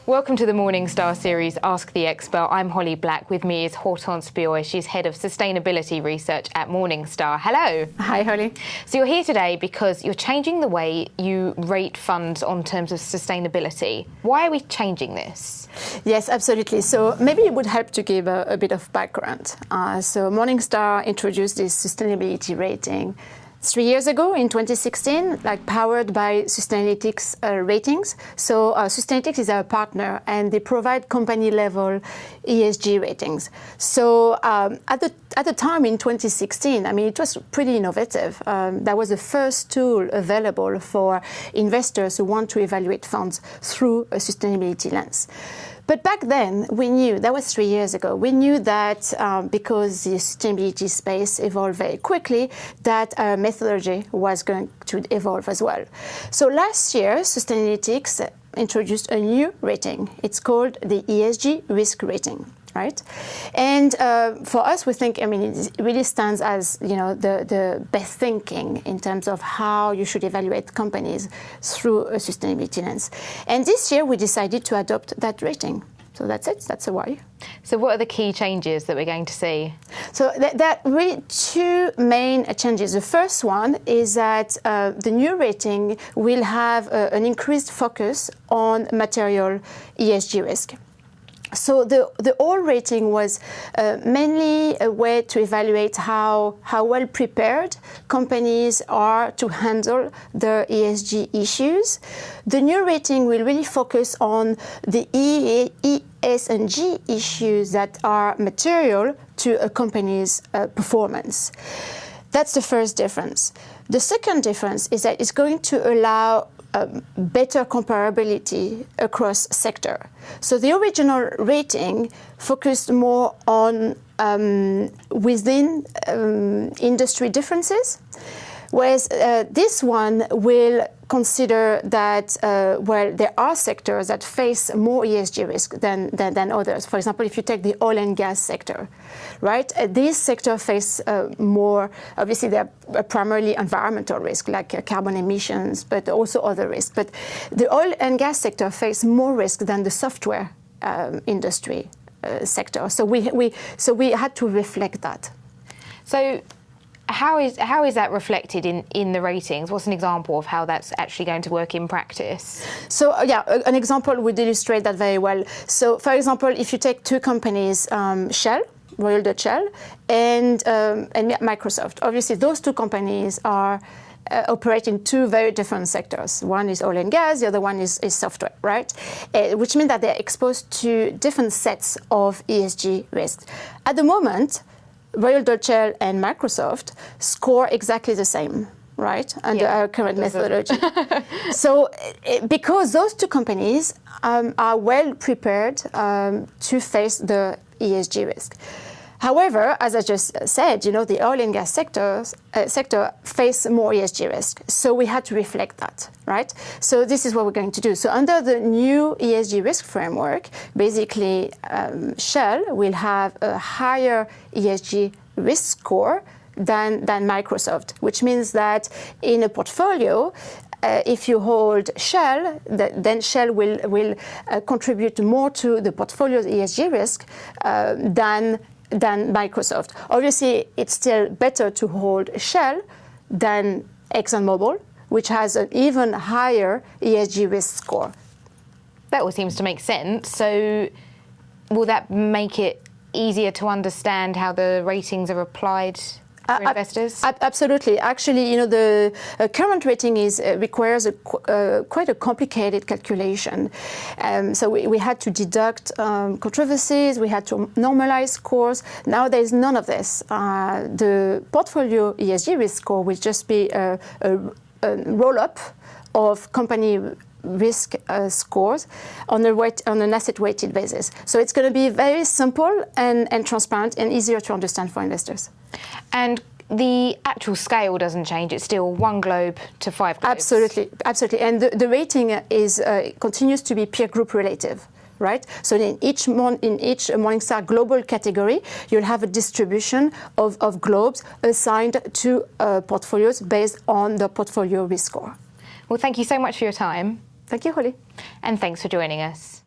Welcome to the Morningstar series, Ask the Expert. I'm Holly Black. With me is Hortense Bioy. She's Head of Sustainability Research at Morningstar. Hello. Hi, Holly. So you're here today because you're changing the way you rate funds on terms of sustainability. Why are we changing this? Yes, absolutely. So maybe it would help to give a bit of background. So Morningstar introduced this sustainability rating 3 years ago in 2016, powered by Sustainalytics ratings. So Sustainalytics is our partner, and they provide company-level ESG ratings. So at the time in 2016, it was pretty innovative. That was the first tool available for investors who want to evaluate funds through a sustainability lens. But back then, we knew, that was 3 years ago, we knew that because the sustainability space evolved very quickly, that our methodology was going to evolve as well. So last year, Sustainalytics introduced a new rating. It's called the ESG risk rating. Right, and for us, we think, it really stands as the best thinking in terms of how you should evaluate companies through a sustainability lens. And this year, we decided to adopt that rating. So that's it. That's a why. So what are the key changes that we're going to see? So there are really two main changes. The first one is that the new rating will have an increased focus on material ESG risk. So the old rating was mainly a way to evaluate how well prepared companies are to handle their ESG issues. The new rating will really focus on the ESG issues that are material to a company's performance. That's the first difference. The second difference is that it's going to allow better comparability across sector. So the original rating focused more on within industry differences, whereas this one will consider that, there are sectors that face more ESG risk than others. For example, if you take the oil and gas sector, right? These sectors face more, obviously they're primarily environmental risk, like carbon emissions, but also other risks. But the oil and gas sector face more risk than the software industry sector. So we had to reflect that. So how is that reflected in the ratings? What's an example of how that's actually going to work in practice? So an example would illustrate that very well. So for example, if you take two companies, Shell, Royal Dutch Shell, and Microsoft. Obviously, those two companies are operate in two very different sectors. One is oil and gas, the other one is software, right? Which means that they're exposed to different sets of ESG risks. At the moment, Royal Dutch Shell and Microsoft score exactly the same, right, under our current methodology. So because those two companies are well prepared to face the ESG risk. However, as I just said, the oil and gas sector face more ESG risk. So we had to reflect that, right? So this is what we're going to do. So under the new ESG risk framework, basically Shell will have a higher ESG risk score than Microsoft, which means that in a portfolio, if you hold Shell, then Shell will contribute more to the portfolio's ESG risk than Microsoft. Obviously, it's still better to hold Shell than ExxonMobil, which has an even higher ESG risk score. That all seems to make sense. So will that make it easier to understand how the ratings are applied for investors? Absolutely. Actually, the current rating requires quite a complicated calculation. So we had to deduct controversies, we had to normalize scores. Now there's none of this. The portfolio ESG risk score will just be a roll-up of company risk scores on an asset-weighted basis. So it's going to be very simple and transparent and easier to understand for investors. And the actual scale doesn't change. It's still 1 globe to 5 globes. Absolutely. And the rating continues to be peer group relative. Right? So in each Morningstar global category, you'll have a distribution of globes assigned to portfolios based on the portfolio risk score. Well, thank you so much for your time. Thank you, Holly. And thanks for joining us.